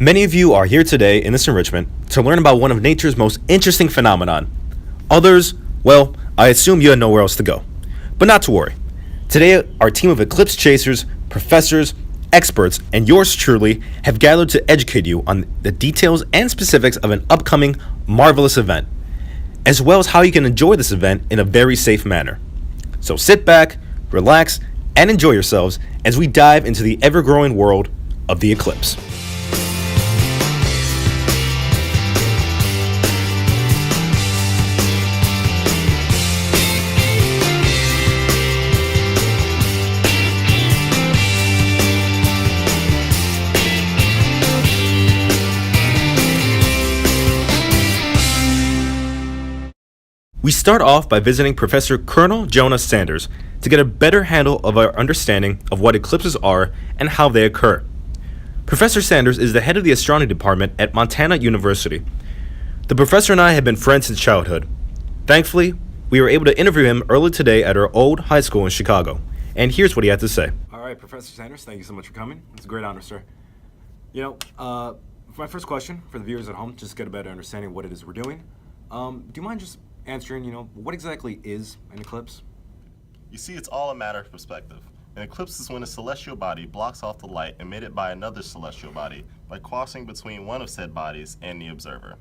Many of you are here today in this enrichment to learn about one of nature's most interesting phenomenon. Others, well, I assume you had nowhere else to go. But not to worry. Today, our team of eclipse chasers, professors, experts, and yours truly have gathered to educate you on the details and specifics of an upcoming marvelous event, as well as how you can enjoy this event in a very safe manner. So sit back, relax, and enjoy yourselves as we dive into the ever-growing world of the eclipse. We start off by visiting Professor Colonel Jonas Sanders to get a better handle of our understanding of what eclipses are and how they occur. Professor Sanders is the head of the astronomy department at Montana University. The professor and I have been friends since childhood. Thankfully, we were able to interview him early today at our old high school in Chicago, and here's what he had to say. All right, Professor Sanders, thank you so much for coming. It's a great honor, sir. For my first question for the viewers at home, just to get a better understanding of what it is we're doing, do you mind just answering, what exactly is an eclipse? You see, it's all a matter of perspective. An eclipse is when a celestial body blocks off the light emitted by another celestial body by crossing between one of said bodies and the observer.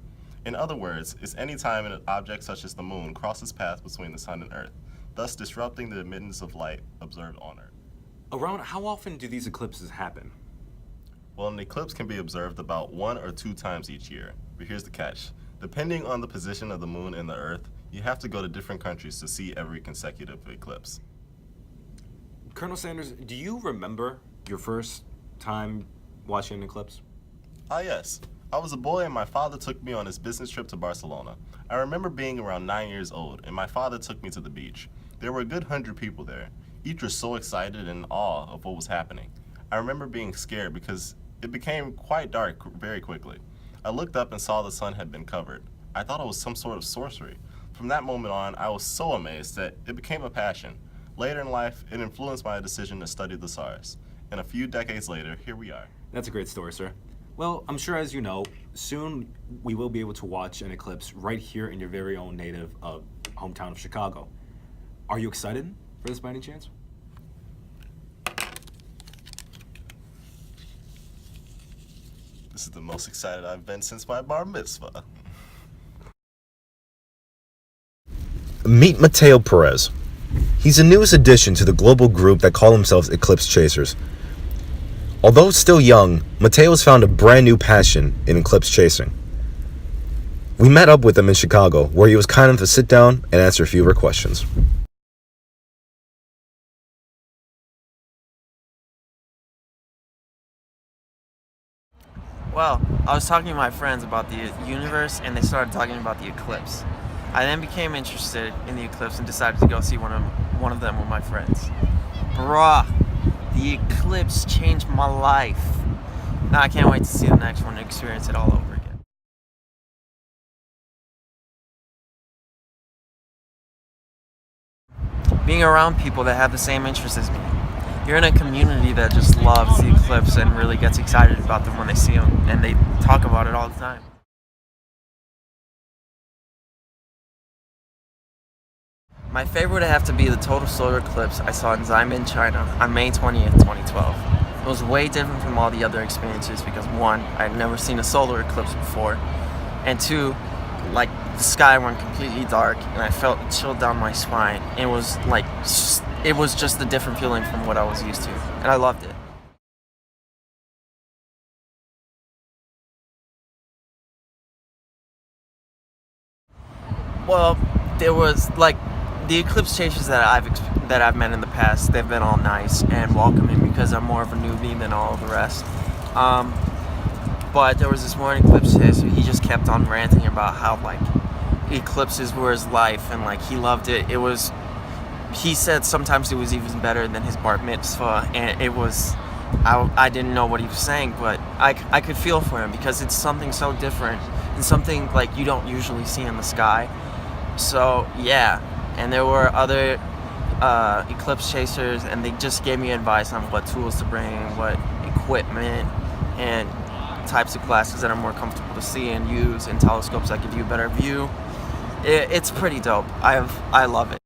In other words, it's any time an object such as the moon crosses paths between the sun and Earth, thus disrupting the admittance of light observed on Earth. Around how often do these eclipses happen? Well, an eclipse can be observed about 1 or 2 times each year, but here's the catch. Depending on the position of the moon and the Earth, you have to go to different countries to see every consecutive eclipse. Colonel Sanders, do you remember your first time watching an eclipse? Ah, yes. I was a boy and my father took me on his business trip to Barcelona. I remember being around 9 years old and my father took me to the beach. There were a good 100 people there. Each were so excited and in awe of what was happening. I remember being scared because it became quite dark very quickly. I looked up and saw the sun had been covered. I thought it was some sort of sorcery. From that moment on, I was so amazed that it became a passion. Later in life, it influenced my decision to study the stars. And a few decades later, here we are. That's a great story, sir. Well, I'm sure as you know, soon we will be able to watch an eclipse right here in your very own native hometown of Chicago. Are you excited for this by any chance? This is the most excited I've been since my bar mitzvah. Meet Mateo Perez. He's the newest addition to the global group that call themselves Eclipse Chasers. Although still young, Mateo has found a brand new passion in eclipse chasing. We met up with him in Chicago, where he was kind enough to sit down and answer a few of our questions. Well, I was talking to my friends about the universe and they started talking about the eclipse. I then became interested in the eclipse and decided to go see one of them with my friends. Bruh, the eclipse changed my life. Now I can't wait to see the next one and experience it all over again. Being around people that have the same interests as me. You're in a community that just loves the eclipse and really gets excited about them when they see them, and they talk about it all the time. My favorite would have to be the total solar eclipse I saw in Xiamen, China on May 20th, 2012. It was way different from all the other experiences because 1, I had never seen a solar eclipse before, and 2, the sky went completely dark and I felt a chill down my spine. It was just a different feeling from what I was used to, and I loved it. Well, there was the eclipse chasers that I've met in the past. They've been all nice and welcoming because I'm more of a newbie than all of the rest. But there was this one eclipse chaser. He just kept on ranting about how eclipses were his life and he loved it. He said sometimes it was even better than his bar mitzvah, and I didn't know what he was saying, but I could feel for him because it's something so different and something you don't usually see in the sky. So yeah, and there were other eclipse chasers, and they just gave me advice on what tools to bring, what equipment, and types of glasses that are more comfortable to see and use, and telescopes that give you a better view. It's pretty dope. I love it.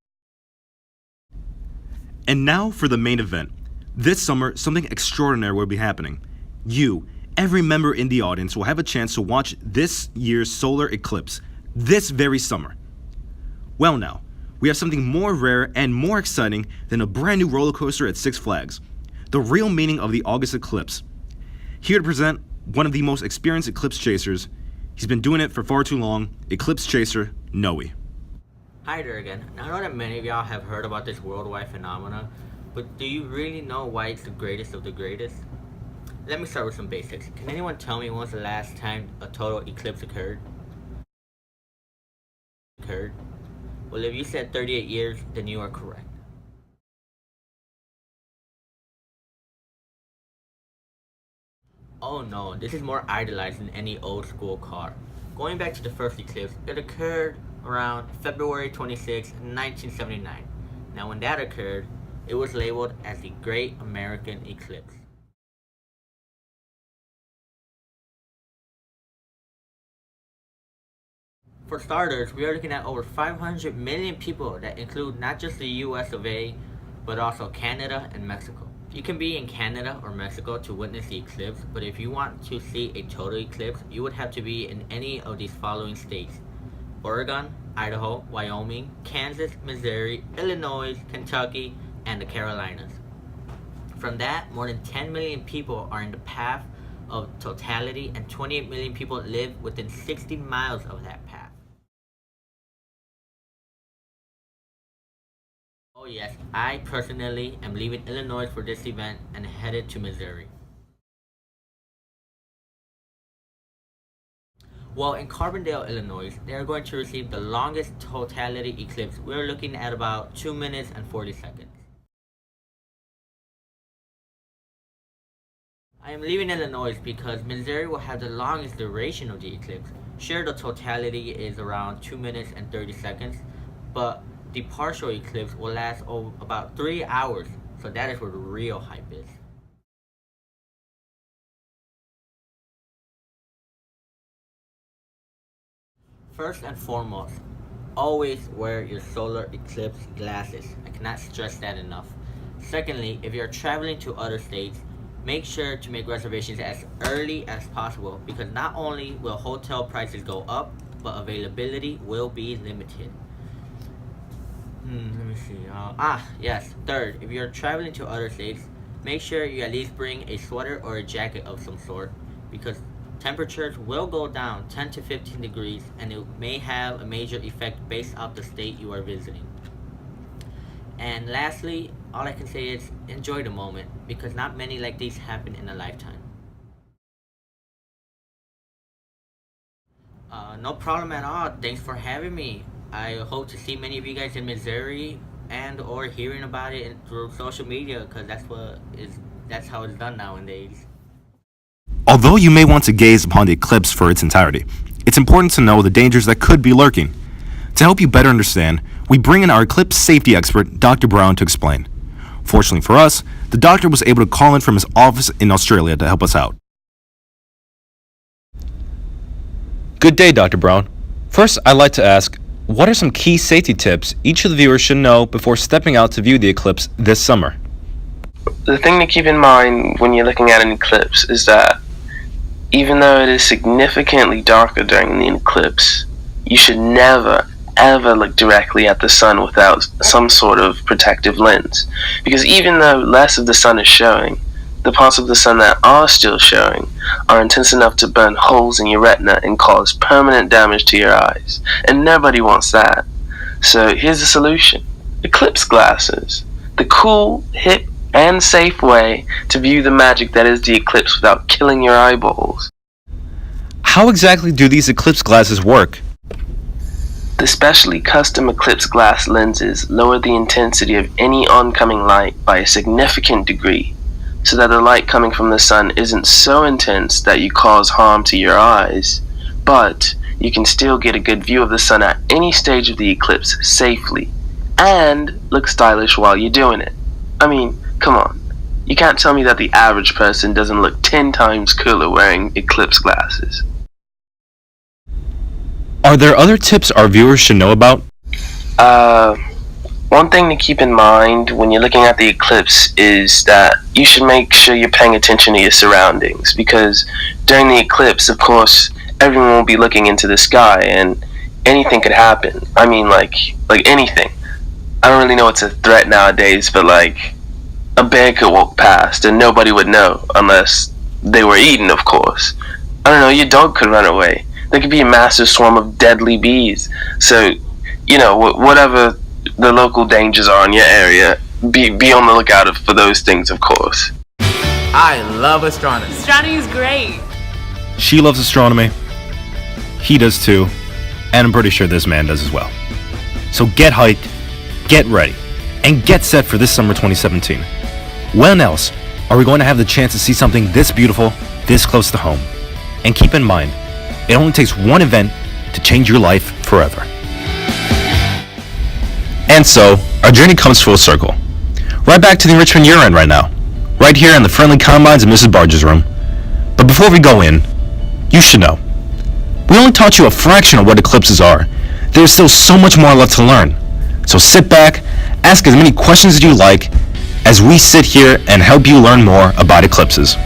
And now for the main event. This summer, something extraordinary will be happening. You, every member in the audience, will have a chance to watch this year's solar eclipse this very summer. Well now, we have something more rare and more exciting than a brand new roller coaster at Six Flags. The real meaning of the August eclipse. Here to present one of the most experienced eclipse chasers. He's been doing it for far too long, eclipse chaser Noe. Hi there again. I know that many of y'all have heard about this worldwide phenomena, but do you really know why it's the greatest of the greatest? Let me start with some basics. Can anyone tell me when was the last time a total eclipse occurred? Well, if you said 38 years, then you are correct. Oh no, this is more idolized than any old school car. Going back to the first eclipse, it occurred around February 26, 1979. Now when that occurred, it was labeled as the Great American Eclipse. For starters, we are looking at over 500 million people that include not just the US of A, but also Canada and Mexico. You can be in Canada or Mexico to witness the eclipse, but if you want to see a total eclipse, you would have to be in any of these following states: Oregon, Idaho, Wyoming, Kansas, Missouri, Illinois, Kentucky, and the Carolinas. From that, more than 10 million people are in the path of totality, and 28 million people live within 60 miles of that path. Oh yes, I personally am leaving Illinois for this event and headed to Missouri. Well, in Carbondale, Illinois, they are going to receive the longest totality eclipse. We're looking at about 2 minutes and 40 seconds. I am leaving Illinois because Missouri will have the longest duration of the eclipse. Sure, the totality is around 2 minutes and 30 seconds, but the partial eclipse will last about 3 hours, so that is where the real hype is. First and foremost, always wear your solar eclipse glasses. I cannot stress that enough. Secondly, if you're traveling to other states, make sure to make reservations as early as possible, because not only will hotel prices go up, but availability will be limited. Let me see. Yes. Third, if you're traveling to other states, make sure you at least bring a sweater or a jacket of some sort, because temperatures will go down 10 to 15 degrees, and it may have a major effect based off the state you are visiting. And lastly, all I can say is enjoy the moment, because not many like these happen in a lifetime. No problem at all. Thanks for having me. I hope to see many of you guys in Missouri and or hearing about it through social media, because that's how it's done nowadays. Although you may want to gaze upon the eclipse for its entirety, it's important to know the dangers that could be lurking. To help you better understand, we bring in our eclipse safety expert, Dr. Brown, to explain. Fortunately for us, the doctor was able to call in from his office in Australia to help us out. Good day, Dr. Brown. First, I'd like to ask, what are some key safety tips each of the viewers should know before stepping out to view the eclipse this summer? The thing to keep in mind when you're looking at an eclipse is that even though it is significantly darker during the eclipse, you should never ever look directly at the sun without some sort of protective lens. Because even though less of the sun is showing, the parts of the sun that are still showing are intense enough to burn holes in your retina and cause permanent damage to your eyes. And nobody wants that. So here's the solution. Eclipse glasses. The cool, hip, and safe way to view the magic that is the eclipse without killing your eyeballs. How exactly do these eclipse glasses work? The specially custom eclipse glass lenses lower the intensity of any oncoming light by a significant degree, so that the light coming from the sun isn't so intense that you cause harm to your eyes, but you can still get a good view of the sun at any stage of the eclipse safely, and look stylish while you're doing it. I mean, come on. You can't tell me that the average person doesn't look 10 times cooler wearing eclipse glasses. Are there other tips our viewers should know about? One thing to keep in mind when you're looking at the eclipse is that you should make sure you're paying attention to your surroundings, because during the eclipse, of course, everyone will be looking into the sky and anything could happen. I mean, like anything. I don't really know what's a threat nowadays, but like a bear could walk past and nobody would know unless they were eaten, of course. I don't know, your dog could run away. There could be a massive swarm of deadly bees. So, you know, whatever the local dangers are in your area, be on the lookout for those things, of course. I love astronomy. Astronomy is great. She loves astronomy. He does too. And I'm pretty sure this man does as well. So get hyped, get ready, and get set for this summer 2017. When else are we going to have the chance to see something this beautiful, this close to home? And keep in mind, it only takes one event to change your life forever. And so, our journey comes full circle. Right back to the enrichment you're in right now. Right here in the friendly confines of Mrs. Barge's room. But before we go in, you should know. We only taught you a fraction of what eclipses are. There's still so much more left to learn. So sit back, ask as many questions as you like, as we sit here and help you learn more about eclipses.